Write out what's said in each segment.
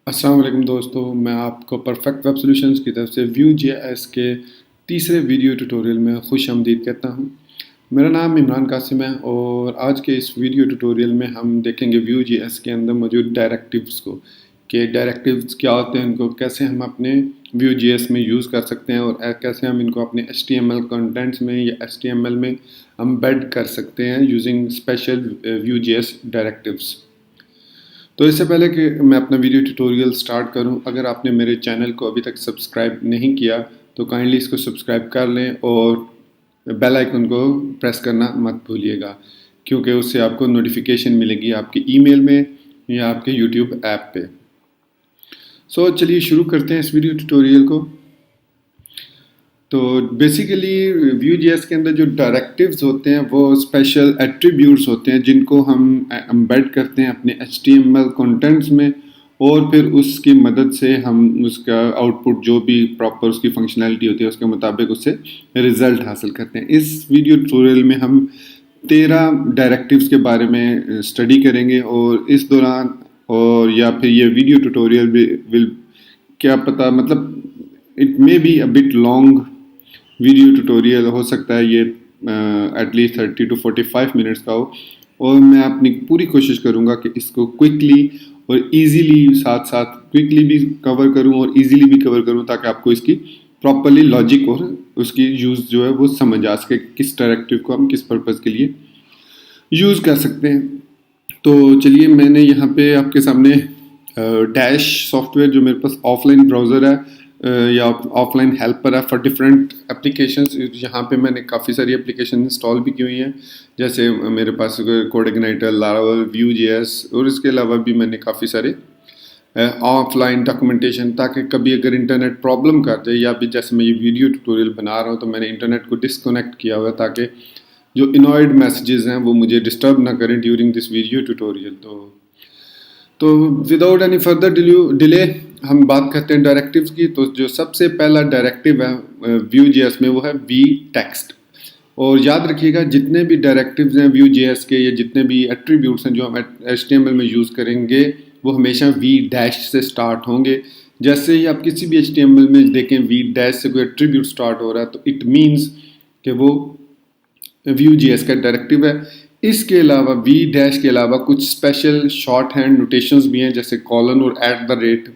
अस्सलाम वालेकुम दोस्तों, मैं आपको परफेक्ट वेब सॉल्यूशंस की तरफ से व्यू जेएस के तीसरे वीडियो ट्यूटोरियल में खुश आमदीद कहता हूँ। मेरा नाम इमरान कासिम है और आज के इस वीडियो ट्यूटोरियल में हम देखेंगे व्यू जेएस के अंदर मौजूद डायरेक्टिव्स को, कि डायरेक्टिव्स क्या होते हैं, इनको कैसे हम अपने व्यू जेएस में यूज़ कर सकते हैं और कैसे हम इनको अपने HTML कंटेंट्स में या HTML में एम्बेड कर सकते हैं using special Vue JS directives. तो इससे पहले कि मैं अपना वीडियो ट्यूटोरियल स्टार्ट करूं, अगर आपने मेरे चैनल को अभी तक सब्सक्राइब नहीं किया तो काइंडली इसको सब्सक्राइब कर लें और बेल आइकन को प्रेस करना मत भूलिएगा, क्योंकि उससे आपको नोटिफिकेशन मिलेगी आपके ईमेल में या आपके यूट्यूब ऐप पे। चलिए शुरू करते हैं इस वीडियो ट्यूटोरियल को। तो बेसिकली व्यू जेएस के अंदर जो डायरेक्टिव्स होते हैं वो स्पेशल एट्रीब्यूट्स होते हैं जिनको हम एम्बेड करते हैं अपने HTML कंटेंट्स में, और फिर उसकी मदद से हम उसका आउटपुट जो भी प्रॉपर उसकी फंक्शनैलिटी होती है उसके मुताबिक उससे रिजल्ट हासिल करते हैं। इस वीडियो ट्यूटोरियल में हम 13 डायरेक्टिव्स के बारे में स्टडी करेंगे और इस दौरान और या फिर ये वीडियो ट्यूटोरियल विल क्या पता मतलब it may be a bit long video tutorial हो सकता है, ये एटलीस्ट 30 to 45 मिनट्स का हो, और मैं अपनी पूरी कोशिश करूँगा कि इसको क्विकली और इजीली साथ साथ क्विकली भी कवर करूँ और इजीली भी कवर करूँ, ताकि आपको इसकी प्रॉपरली लॉजिक और उसकी यूज़ जो है वो समझ आ सके, किस डायरेक्टिव को हम किस पर्पज़ के लिए यूज़ कर सकते हैं। तो चलिए, मैंने यहाँ पे आपके सामने डैश सॉफ्टवेयर जो मेरे पास ऑफलाइन ब्राउज़र है या ऑफलाइन हेल्पर है फॉर डिफरेंट एप्लीकेशंस, यहाँ पे मैंने काफ़ी सारी एप्लीकेशन इंस्टॉल भी की हुई हैं, जैसे मेरे पास CodeIgniter, Laravel, Vue JS, और इसके अलावा भी मैंने काफ़ी सारे ऑफलाइन डॉक्यूमेंटेशन, ताकि कभी अगर इंटरनेट प्रॉब्लम कर जाए या भी जैसे मैं ये वीडियो ट्यूटोरियल बना रहा हूँ तो मैंने इंटरनेट को डिसकनेक्ट किया हुआ है ताकि जो इनॉइड मैसेजेस हैं वो मुझे डिस्टर्ब ना करें ड्यूरिंग दिस वीडियो ट्यूटोरियल। तो विदाउट एनी फर्दर डिले हम बात करते हैं डायरेक्टिव्स की। तो जो सबसे पहला डायरेक्टिव है व्यू जेएस में वो है वी टेक्स्ट। और याद रखिएगा, जितने भी डायरेक्टिव्स हैं व्यू जेएस के, या जितने भी एट्रीब्यूट्स हैं जो हम HTML में यूज़ करेंगे वो हमेशा वी डैश से स्टार्ट होंगे। जैसे ही आप किसी भी HTML में देखें वी डैश से कोई एट्रीब्यूट स्टार्ट हो रहा है तो इट मीन्स कि वो व्यू जेएस का डायरेक्टिव है। इसके अलावा वी डैश के अलावा कुछ स्पेशल शॉर्ट हैंड नोटेशंस भी हैं, जैसे कॉलन और एट द रेट।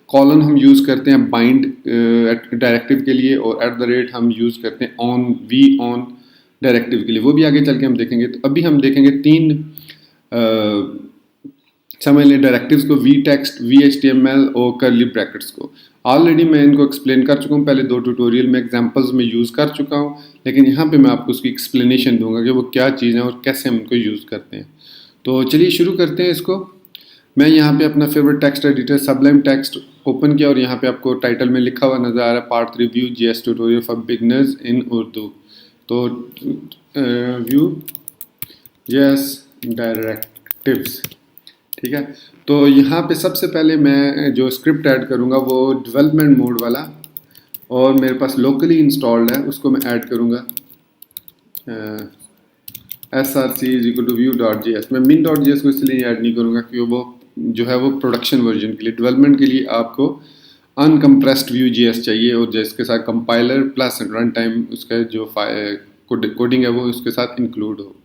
कॉलन हम यूज़ करते हैं बाइंड डायरेक्टिव के लिए, और एट द रेट हम यूज़ करते हैं ऑन वी ऑन डायरेक्टिव के लिए। वो भी आगे चल के हम देखेंगे। तो अभी हम देखेंगे तीन समझ लें डायरेक्टिव्स को, वी टेक्स्ट, वी HTML और कर्ली ब्रैकेट्स को। ऑलरेडी मैं इनको एक्सप्लेन कर चुका हूँ, पहले 2 ट्यूटोरियल में एग्जांपल्स में यूज़ कर चुका हूँ, लेकिन यहाँ पे मैं आपको उसकी एक्सप्लेनेशन दूंगा कि वो क्या चीज़ है और कैसे हम उनको यूज़ करते हैं। तो चलिए शुरू करते हैं इसको। मैं यहाँ पे अपना favourite text editor Sublime text open किया और यहाँ पे आपको टाइटल में लिखा हुआ नज़र आ रहा है, part 3 Vue JS tutorial for beginners in Urdu. तो व्यू जेएस डायरेक्टिव्स, ठीक है। तो यहाँ पे सबसे पहले मैं जो स्क्रिप्ट ऐड करूँगा वो डेवलपमेंट मोड वाला, और मेरे पास लोकली इंस्टॉल्ड है, उसको मैं ऐड करूँगा src=view.js। मैं min.js को इसलिए ऐड नहीं करूँगा क्योंकि वो जो है वो प्रोडक्शन वर्जन के लिए, डेवलपमेंट के लिए आपको अनकम्प्रेस्ड व्यू जेएस चाहिए, और जिसके साथ कंपाइलर प्लस रन टाइम उसका जो कोडिंग है वो उसके साथ इंक्लूड हो।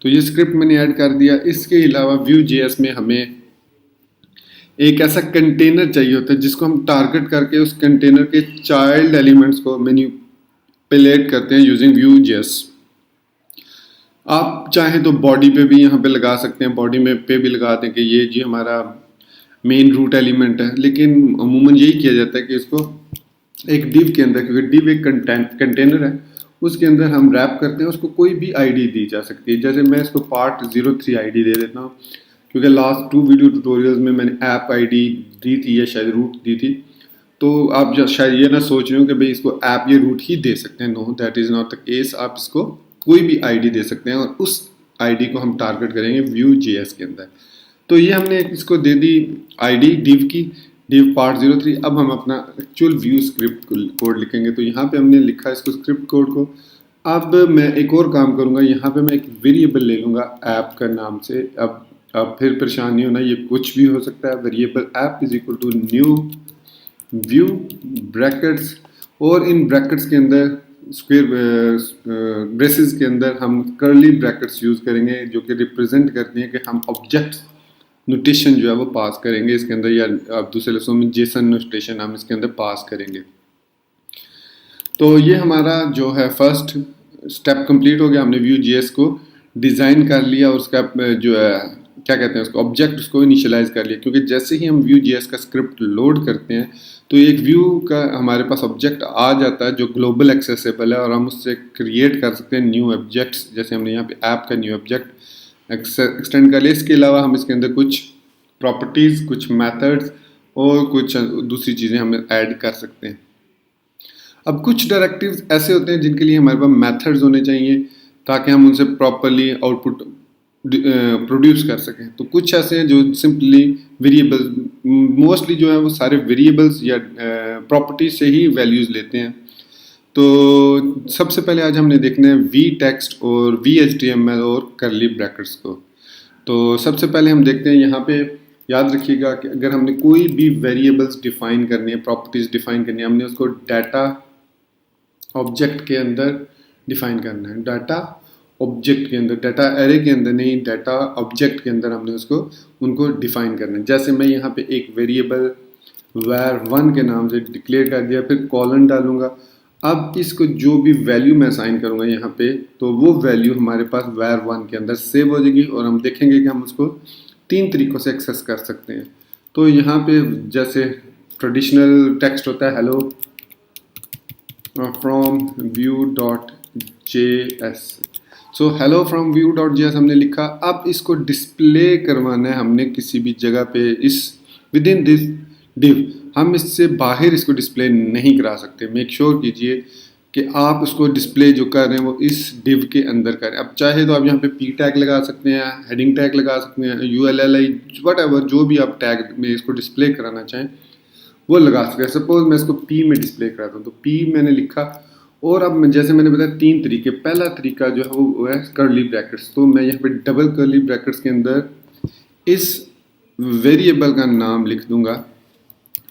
तो ये स्क्रिप्ट मैंने ऐड कर दिया। इसके अलावा व्यू जेएस में हमें एक ऐसा कंटेनर चाहिए होता है जिसको हम टारगेट करके उस कंटेनर के चाइल्ड एलिमेंट्स को मैनिपुलेट करते हैं यूजिंग व्यू जेएस। आप चाहें तो बॉडी पे भी यहाँ पे लगा सकते हैं, बॉडी में पे भी लगाते हैं कि ये जी हमारा मेन रूट एलिमेंट है, लेकिन अमूमन यही किया जाता है कि इसको एक डिव के अंदर, क्योंकि डिव एक कंटेनर है, उसके अंदर हम रैप करते हैं, उसको कोई भी आईडी दी जा सकती है। जैसे मैं इसको पार्ट 03 आईडी दे देता हूँ, क्योंकि लास्ट 2 वीडियो ट्यूटोरियल्स में मैंने ऐप आईडी दी थी या शायद रूट दी थी। तो आप शायद ये ना सोच रहे हो कि भाई इसको ऐप ये रूट ही दे सकते हैं। No, that is not the case. आप इसको कोई भी आईडी दे सकते हैं और उस आईडी को हम टारगेट करेंगे व्यू जेएस के अंदर। तो ये हमने इसको दे दी आईडी डिव की, डिव पार्ट 03। अब हम अपना एक्चुअल व्यू स्क्रिप्ट कोड लिखेंगे। तो यहाँ पे हमने लिखा इसको स्क्रिप्ट कोड को। अब मैं एक और काम करूँगा, यहाँ पे मैं एक वेरिएबल ले लूँगा ऐप का नाम से। अब अब फिर परेशान नहीं होना, ये कुछ भी हो सकता है। Variable app is equal to new view brackets, और इन ब्रैकेट्स के अंदर स्क्वायर ब्रेसेस के अंदर हम कर्ली ब्रैकेट्स यूज़ करेंगे, जो कि रिप्रेजेंट करती हैं कि हम ऑब्जेक्ट नोटेशन जो है वो पास करेंगे इसके अंदर, या आप दूसरे लफ्ज़ों में जेसन नोटेशन हम इसके अंदर पास करेंगे। तो ये हमारा जो है फर्स्ट स्टेप कंप्लीट हो गया। हमने व्यू जीएस को डिज़ाइन कर लिया और उसका जो है क्या कहते हैं उसको ऑब्जेक्ट उसको इनिशियलाइज कर लिया, क्योंकि जैसे ही हम व्यू जीएस का स्क्रिप्ट लोड करते हैं तो एक व्यू का हमारे पास ऑब्जेक्ट आ जाता है जो ग्लोबल एक्सेसिबल है, और हम उससे क्रिएट कर सकते हैं न्यू ऑब्जेक्ट्स। जैसे हमने यहाँ पे ऐप का न्यू ऑब्जेक्ट एक्सटेंड कर लिया। इसके अलावा हम इसके अंदर कुछ प्रॉपर्टीज़, कुछ मेथड्स और कुछ दूसरी चीज़ें हम ऐड कर सकते हैं। अब कुछ डायरेक्टिव्स ऐसे होते हैं जिनके लिए हमारे पास मेथड्स होने चाहिए ताकि हम उनसे प्रॉपरली आउटपुट प्रोड्यूस कर सकें। तो कुछ ऐसे हैं जो सिंपली वेरिएबल्स, मोस्टली जो है वो सारे वेरिएबल्स या प्रॉपर्टी से ही वैल्यूज़ लेते हैं। तो सबसे पहले आज हमने देखना है वी टेक्स्ट और वी HTML और कर्ली ब्रैकेट्स को। तो सबसे पहले हम देखते हैं यहाँ पे, याद रखिएगा कि अगर हमने कोई भी वेरिएबल्स डिफाइन करनी है, प्रॉपर्टीज़ डिफाइन करनी है, हमने उसको डाटा ऑब्जेक्ट के अंदर डिफाइन करना है। डाटा ऑब्जेक्ट के अंदर, डाटा एरे के अंदर नहीं, डाटा ऑब्जेक्ट के अंदर हमने उनको डिफाइन करना है। जैसे मैं यहाँ पे एक वेरिएबल var1 के नाम से डिक्लेयर कर दिया, फिर कॉलन डालूंगा। अब इसको जो भी वैल्यू मैं असाइन करूँगा यहाँ पे, तो वो वैल्यू हमारे पास var1 के अंदर सेव हो जाएगी, और हम देखेंगे कि हम उसको 3 तरीक़ों से एक्सेस कर सकते हैं। तो यहाँ पे जैसे ट्रेडिशनल टेक्स्ट होता है hello from view.js। So hello from view.js हमने लिखा। अब इसको डिस्प्ले करवाना है हमने किसी भी जगह पे, इस विद इन दिस डिव। हम इससे बाहर इसको डिस्प्ले नहीं करा सकते। मेक श्योर कीजिए कि आप उसको डिस्प्ले जो कर रहे हैं वो इस डिव के अंदर करें। अब चाहे तो आप यहाँ पे पी टैग लगा सकते हैं, हेडिंग टैग लगा सकते हैं, ULLI व्हाटएवर, जो भी आप टैग में इसको डिस्प्ले कराना चाहें वो लगा सकते हैं। सपोज मैं इसको पी में डिस्प्ले कराता हूँ, तो पी मैंने लिखा, और अब जैसे मैंने बताया 3 तरीके। पहला तरीका जो है वो है कर्ली ब्रैकेट्स। तो मैं यहाँ पे डबल कर्ली ब्रैकेट्स के अंदर इस वेरिएबल का नाम लिख दूंगा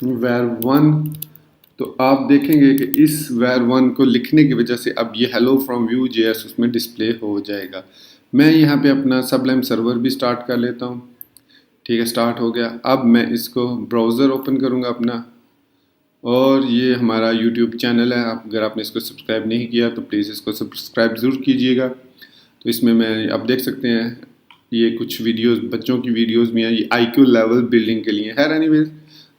var1। तो आप देखेंगे कि इस var1 को लिखने की वजह से अब ये हेलो फ्रॉम Vue.js उसमें डिस्प्ले हो जाएगा। मैं यहाँ पे अपना सबलाइम सर्वर भी स्टार्ट कर लेता हूँ। ठीक है, स्टार्ट हो गया। अब मैं इसको ब्राउज़र ओपन करूँगा अपना, और ये हमारा YouTube चैनल है। आप अगर आपने इसको सब्सक्राइब नहीं किया तो प्लीज़ इसको सब्सक्राइब ज़रूर कीजिएगा। तो इसमें मैं आप देख सकते हैं ये कुछ वीडियोस, बच्चों की वीडियोस भी हैं, ये IQ लेवल बिल्डिंग के लिए है। एनीवेज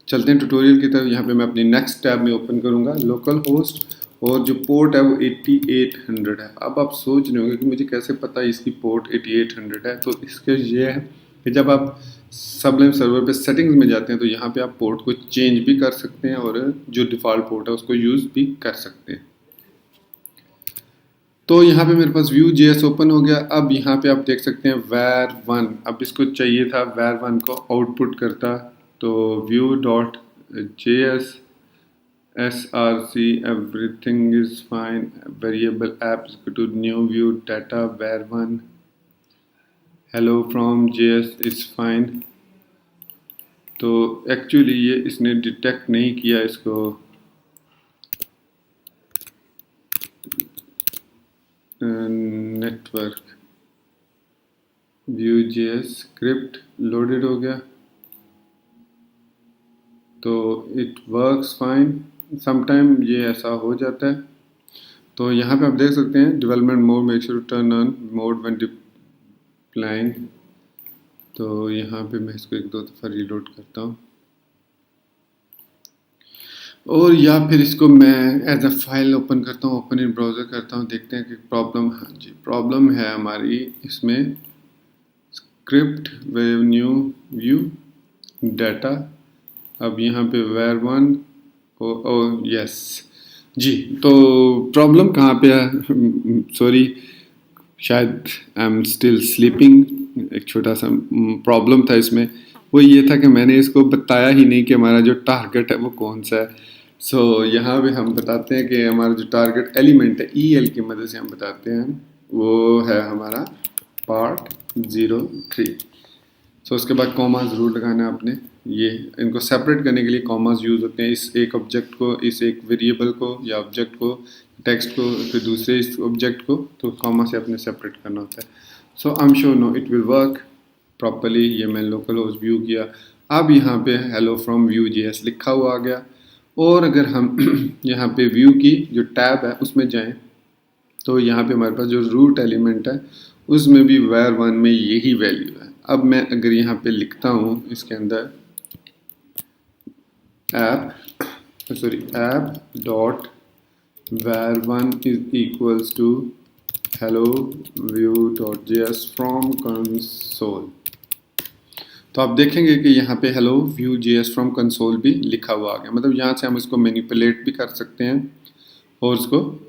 चलते हैं ट्यूटोरियल की तरफ। यहाँ पे मैं अपनी नेक्स्ट टैब में ओपन करूँगा लोकल होस्ट, और जो पोर्ट है वो 8800 है। अब आप सोच रहे होंगे कि मुझे कैसे पता है इसकी पोर्ट 8800 है। तो इसके ये है कि जब आप सबलाइम सर्वर पे सेटिंग्स में जाते हैं तो यहाँ पे आप पोर्ट को चेंज भी कर सकते हैं, और जो डिफ़ॉल्ट पोर्ट है उसको यूज़ भी कर सकते हैं। तो यहाँ पे मेरे पास Vue.js ओपन हो गया। अब यहाँ पे आप देख सकते हैं var1। अब इसको चाहिए था var1 को आउटपुट करता, तो Vue.js src everything is fine, variable app is equal to new view data var1 hello from js is fine। तो एक्चुअली ये इसने डिटेक्ट नहीं किया इसको, नेटवर्क Vue.js स्क्रिप्ट लोडेड हो गया, तो इट वर्क्स फाइन। समटाइम ये ऐसा हो जाता है। तो यहाँ पे आप देख सकते हैं development mode, make sure turn on mode when deploying. तो यहाँ पे मैं इसको 1-2 दफ़ा रीलोड करता हूँ, और या फिर इसको मैं एज अ फाइल ओपन करता हूँ, ओपन इन ब्राउज़र करता हूँ। देखते हैं कि प्रॉब्लम, हाँ जी प्रॉब्लम है हमारी इसमें स्क्रिप्ट न्यू व्यू डाटा। अब यहाँ पे var1 यस जी। तो प्रॉब्लम कहाँ पे है, सॉरी शायद आई एम स्टिल स्लीपिंग। एक छोटा सा प्रॉब्लम था इसमें, वो ये था कि मैंने इसको बताया ही नहीं कि हमारा जो टारगेट है वो कौन सा है। सो यहाँ पे हम बताते हैं कि हमारा जो टारगेट एलिमेंट है EL की मदद से हम बताते हैं वो है हमारा part 03। सो उसके बाद कॉमा ज़रूर लगाना है आपने। ये इनको सेपरेट करने के लिए कॉमास यूज़ होते हैं, इस एक ऑब्जेक्ट को, इस एक वेरिएबल को या ऑब्जेक्ट को, टेक्स्ट को, फिर दूसरे इस ऑब्जेक्ट को, तो कॉमा से अपने सेपरेट करना होता है। So I am sure no it will work properly. ये मैंने लोकल होस्ट व्यू किया। अब यहाँ पे हेलो फ्रॉम व्यू जेएस लिखा हुआ आ गया। और अगर हम यहाँ पे व्यू की जो टैब है उसमें जाएं तो यहाँ पे हमारे पास जो रूट एलिमेंट है उसमें भी var1 में यही वैल्यू है। अब मैं अगर यहाँ पे लिखता हूँ इसके अंदर app dot var1 is equals to hello view.js from console, तो आप देखेंगे कि यहाँ पे hello view.js फ्रॉम कंसोल भी लिखा हुआ आ गया। मतलब यहाँ से हम इसको मैनिपुलेट भी कर सकते हैं और उसको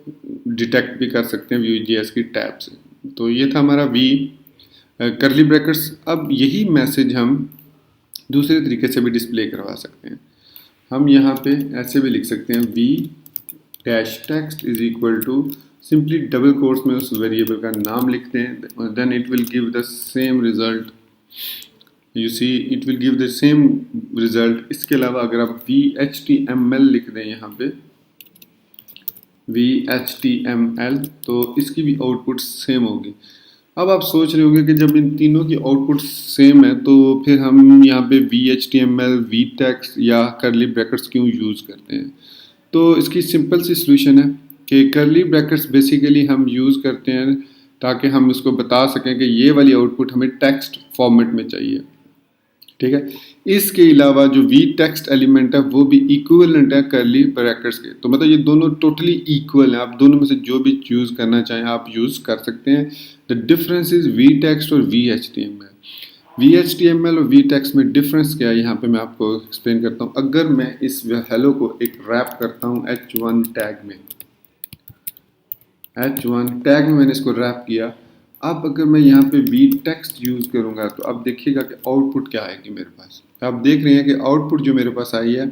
डिटेक्ट भी कर सकते हैं Vue.js की टैब से। तो ये था हमारा कर्ली ब्रैकेट्स। अब यही मैसेज हम दूसरे तरीके से भी डिस्प्ले करवा सकते हैं। हम यहाँ पे ऐसे भी लिख सकते हैं v-text is equal to, simply double quotes में उस वेरिएबल का नाम लिखते हैं, then it will give the same result. You see it will give the same result. इसके अलावा अगर आप v-html लिख दें यहाँ पे v-html, तो इसकी भी आउटपुट सेम होगी। अब आप सोच रहे होंगे कि जब इन तीनों की आउटपुट सेम है तो फिर हम यहाँ पे v-html, v-text या कर्ली ब्रैकेट्स क्यों यूज़ करते हैं? तो इसकी सिंपल सी सॉल्यूशन है कि कर्ली ब्रैकेट्स बेसिकली हम यूज़ करते हैं ताकि हम इसको बता सकें कि ये वाली आउटपुट हमें टेक्स्ट फॉर्मेट में चाहिए, ठीक है। इसके अलावा जो v-text एलिमेंट है वो भी इक्विवेलेंट है कर्ली ब्रैकेट्स के, तो मतलब ये दोनों टोटली इक्वल हैं। आप दोनों में से जो भी चूज़ करना चाहें आप यूज़ कर सकते हैं। द डिफरेंस इज v-text और v-html। v-html और v-text में डिफरेंस क्या है यहाँ पे मैं आपको एक्सप्लेन करता हूँ। अगर मैं इस हेलो को एक रैप करता हूँ h1 टैग में, h1 टैग में मैंने इसको रैप किया। अब अगर मैं यहाँ पे v-text यूज़ करूँगा तो अब देखिएगा कि आउटपुट क्या आएगी मेरे पास। आप देख रहे हैं कि आउटपुट जो मेरे पास आई है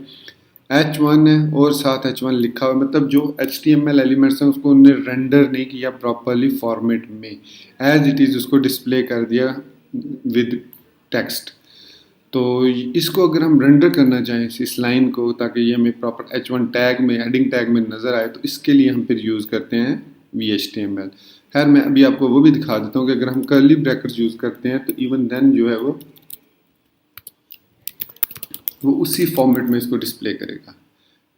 h1 है और साथ h1 लिखा हुआ, मतलब जो html एलिमेंट्स हैं उसको उन्होंने रेंडर नहीं किया प्रॉपरली फॉर्मेट में, एज इट इज़ उसको डिस्प्ले कर दिया विद टेक्स्ट। तो इसको अगर हम रेंडर करना चाहें इस लाइन को ताकि ये हमें प्रॉपर h1 टैग में, हेडिंग टैग में नज़र आए, तो इसके लिए हम फिर यूज़ करते हैं v-html। खैर मैं अभी आपको वो भी दिखा देता हूँ कि अगर हम कर्ली ब्रैकेट्स यूज़ करते हैं तो इवन देन जो है वो उसी फॉर्मेट में इसको डिस्प्ले करेगा।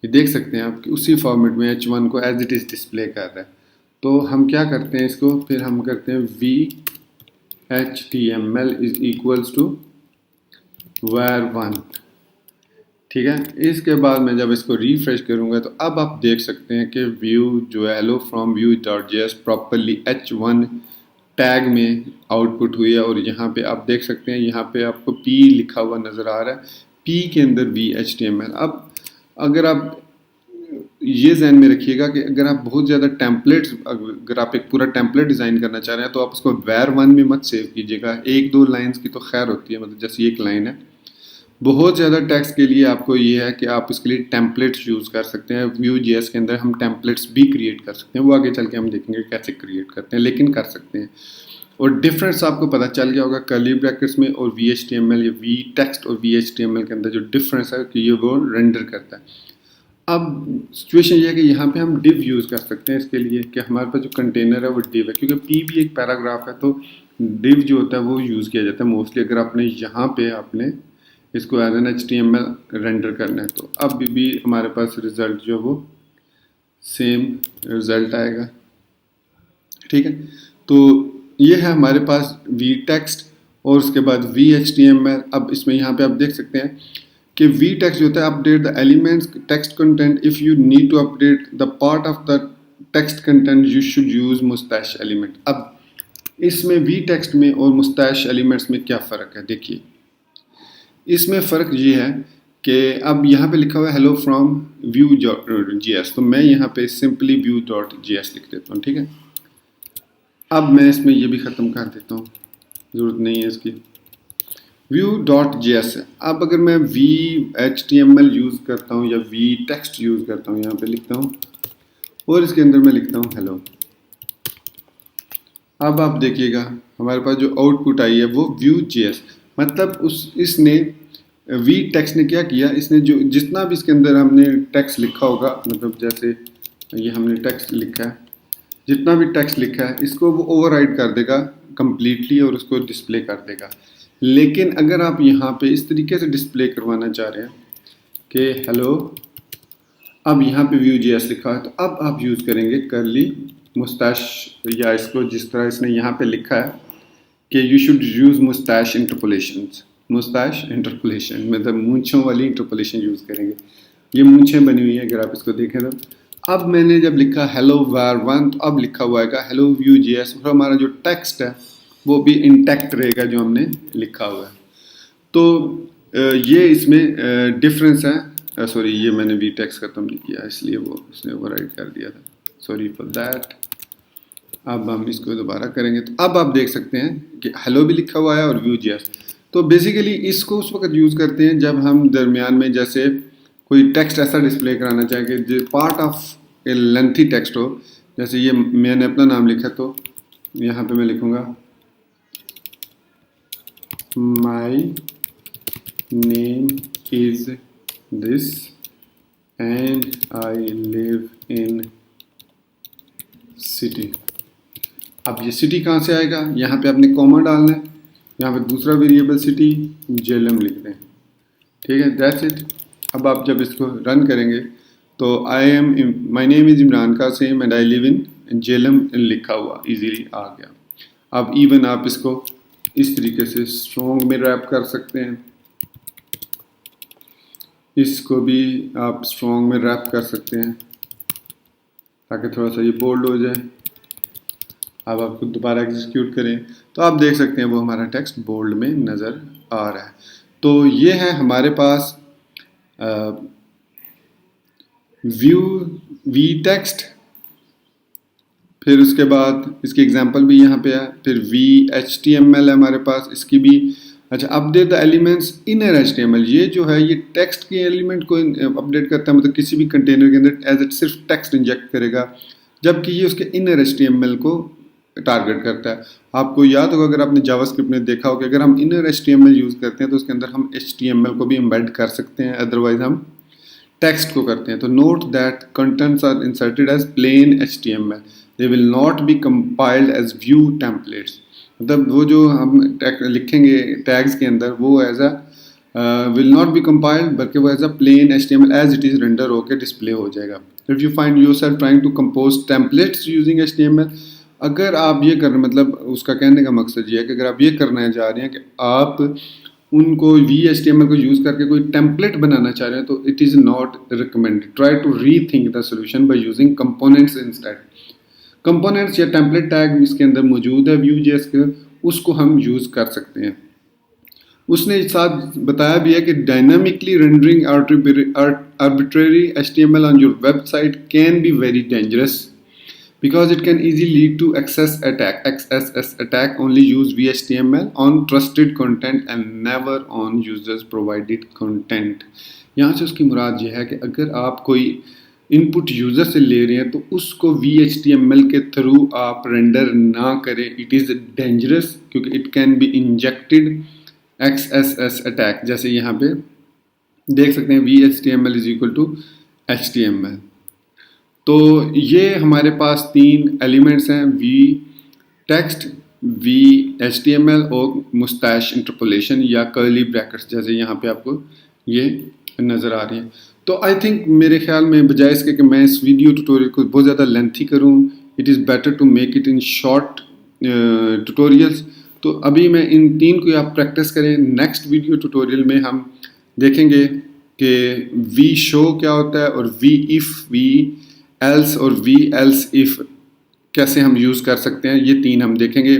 ये देख सकते हैं आप कि उसी फॉर्मेट में h1 को एज इट इज़ डिस्प्ले कर रहा है। तो हम क्या करते हैं इसको, फिर हम करते हैं v-html is equals to var1, ठीक है। इसके बाद मैं जब इसको रिफ्रेश करूँगा तो अब आप देख सकते हैं कि व्यू जो है hello from view.js properly h1 tag में आउटपुट हुई है। और यहाँ पे आप देख सकते हैं यहाँ पे आपको p लिखा हुआ नज़र आ रहा है, p के अंदर v-html। अब अगर आप ये ज़हन में रखिएगा कि अगर आप बहुत ज़्यादा टेम्पलेट्स, अगर आप एक पूरा टेम्पलेट डिज़ाइन करना चाह रहे हैं तो आप उसको var1 में मत सेव कीजिएगा। एक दो लाइंस की तो खैर होती है, मतलब जैसे एक लाइन है। बहुत ज़्यादा टेक्स्ट के लिए आपको ये है कि आप इसके लिए टेम्पलेट्स यूज़ कर सकते हैं। Vue.js के अंदर हम टेम्पलेट्स भी क्रिएट कर सकते हैं, वो आगे चल के हम देखेंगे कैसे क्रिएट करते हैं, लेकिन कर सकते हैं। और डिफरेंस आपको पता चल गया होगा कर्ली ब्रैकेट्स में और v-html या v-text और v-html के अंदर जो डिफरेंस है कि ये वो रेंडर करता है। अब सिचुएशन ये है कि यहाँ पे हम div यूज़ कर सकते हैं इसके लिए कि हमारे पास जो कंटेनर है वो div है, क्योंकि p भी एक पैराग्राफ है तो div जो होता है वो यूज़ किया जाता है मोस्टली अगर आपने यहाँ पे आपने इसको एज एन HTML रेंडर करना है। तो अब भी हमारे पास रिज़ल्ट जो वो सेम रिज़ल्ट आएगा, ठीक है। तो ये है हमारे पास v-text और उसके बाद v-html। अब इसमें यहाँ पे आप देख सकते हैं कि v-text जो होता है update the elements text content, if you need to update the part of the text content you should use mustache element. अब इसमें v-text में और मुस्टैश एलिमेंट्स में क्या फ़र्क है, देखिए इसमें फ़र्क ये है कि अब यहाँ पे लिखा हुआ है हेलो फ्रॉम Vue.js, तो मैं यहाँ पे सिंपली Vue.js लिख देता हूँ, ठीक है। अब मैं इसमें ये भी ख़त्म कर देता हूँ, ज़रूरत नहीं है इसकी। Vue.js है। अब अगर मैं v-html यूज़ करता हूँ या v-text यूज़ करता हूँ, यहाँ पे लिखता हूँ और इसके अंदर मैं लिखता हूँ हेलो। अब आप देखिएगा हमारे पास जो आउटपुट आई है वो Vue.js। मतलब इसने वी टेक्स्ट ने क्या किया, इसने जो जितना भी इसके अंदर हमने टेक्स्ट लिखा होगा, मतलब जैसे ये हमने टेक्स्ट लिखा है, जितना भी टेक्स्ट लिखा है इसको वो ओवरराइड कर देगा कम्प्लीटली और उसको डिस्प्ले कर देगा। लेकिन अगर आप यहाँ पे इस तरीके से डिस्प्ले करवाना चाह रहे हैं कि हेलो, अब यहाँ पे Vue.js लिखा है, तो अब आप यूज़ करेंगे करली मुस्टैश, या इसको जिस तरह इसने यहाँ पे लिखा है कि you should use Moustache interpolation. Moustache interpolation मतलब मूंछों वाली इंटरपोलेशन यूज़ करेंगे। ये मूंछें बनी हुई है अगर आप इसको देखें तो। अब मैंने जब लिखा हेलो var1, तो अब लिखा हुआ है हेलो Vue.js, और हमारा जो टेक्स्ट है वो भी इंटैक्ट रहेगा जो हमने लिखा हुआ है। तो ये इसमें डिफरेंस है। सॉरी, ये मैंने वी टेक्स्ट खत्म नहीं किया इसलिए वो उसने ओवरराइड कर दिया था, सॉरी फॉर दैट। अब हम इसको दोबारा करेंगे तो अब आप देख सकते हैं कि हेलो भी लिखा हुआ है और Vue.js। तो बेसिकली इसको उस वक्त यूज़ करते हैं जब हम दरमियान में जैसे कोई टेक्स्ट ऐसा डिस्प्ले कराना चाहें कि जो part of A lengthy text हो। जैसे ये मैंने अपना नाम लिखा तो यहाँ पे मैं लिखूँगा माई name is this and I live in city. अब ये सिटी कहाँ से आएगा, यहाँ पे आपने कॉमा डालना है, यहाँ पे दूसरा वेरिएबल सिटी जेलम लिख दें, ठीक है, दैट्स इट। अब आप जब इसको रन करेंगे तो my name is Imran Qasim and I live in Jhelum लिखा हुआ इजीली आ गया। अब इवन आप इसको इस तरीके से स्ट्रॉन्ग में रैप कर सकते हैं, इसको भी आप स्ट्रॉन्ग में रैप कर सकते हैं ताकि थोड़ा सा ये बोल्ड हो जाए। अब आपको दोबारा एग्जीक्यूट करें तो आप देख सकते हैं वो हमारा टेक्स्ट बोल्ड में नज़र आ रहा है। तो ये है हमारे पास वी टेक्स्ट। फिर उसके बाद इसकी एग्जांपल भी यहाँ पे है। फिर VHTML है हमारे पास, इसकी भी। अच्छा, update the elements inner HTML, ये जो है ये टेक्स्ट के एलिमेंट को अपडेट करता है, मतलब किसी भी कंटेनर के अंदर एज इट सिर्फ टेक्स्ट इंजेक्ट करेगा, जबकि ये उसके इनर HTML को टारगेट करता है। आपको याद होगा अगर आपने जावास्क्रिप्ट में देखा हो कि अगर हम इनर HTML यूज़ करते हैं तो उसके अंदर हम HTML को भी एम्बेड कर सकते हैं, अदरवाइज हम टेक्स्ट को करते हैं। तो note that contents are inserted as plain HTML, they will not be compiled as Vue templates. मतलब वो जो हम लिखेंगे टैग्स के अंदर वो as a will not be compiled, बल्कि वो as a plain HTML as it is render होकर डिस्प्ले हो जाएगा। If you find yourself trying to compose templates using HTML, अगर आप ये कर, मतलब उसका कहने का मकसद ये है कि अगर आप ये करना चाह रहे हैं कि आप उनको VHTML को यूज़ करके कोई टेम्पलेट बनाना चाह रहे हैं, तो it is not recommended. Try to rethink the solution by using components instead. Components या टेम्पलेट टैग इसके अंदर मौजूद है Vue.js के, उसको हम यूज़ कर सकते हैं। उसने साथ बताया भी है कि dynamically rendering arbitrary HTML on your website can be very dangerous because it can easily lead to XSS attack. Only use VHTML on trusted content and never on users provided content. यहाँ से उसकी मुराद ये है कि अगर आप कोई input user से ले रहे हैं तो उसको VHTML के थ्रू आप रेंडर ना करें, इट इज़ डेंजरस, क्योंकि it can be injected XSS attack. जैसे यहाँ पे देख सकते हैं VHTML is equal to HTML। तो ये हमारे पास तीन एलिमेंट्स हैं, वी टेक्स्ट, VHTML और मुस्टैश इंटरपोलेशन या कर्ली ब्रैकेट्स, जैसे यहाँ पे आपको ये नज़र आ रही है। तो आई थिंक मेरे ख्याल में बजाय इसके कि मैं इस वीडियो ट्यूटोरियल को बहुत ज़्यादा लेंथी करूँ, it is better to make it in short tutorials. तो अभी मैं इन तीन को आप प्रैक्टिस करें। नेक्स्ट वीडियो ट्यूटोरियल में हम देखेंगे कि वी शो क्या होता है और वी इफ़, वी एल्स और वी एल्स इफ़ कैसे हम यूज़ कर सकते हैं, ये तीन हम देखेंगे।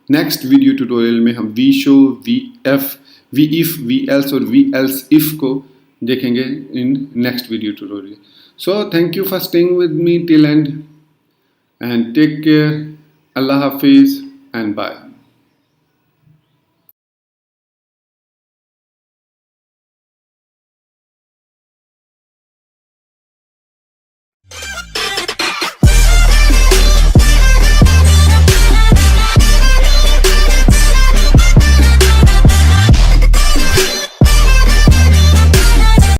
नेक्स्ट वीडियो ट्यूटोरियल में हम v show, v if, v if, v else और वी एल्स इफ़ को देखेंगे in next video tutorial. So thank you for staying with me till end take care. अल्लाह हाफिज़ एंड बाय।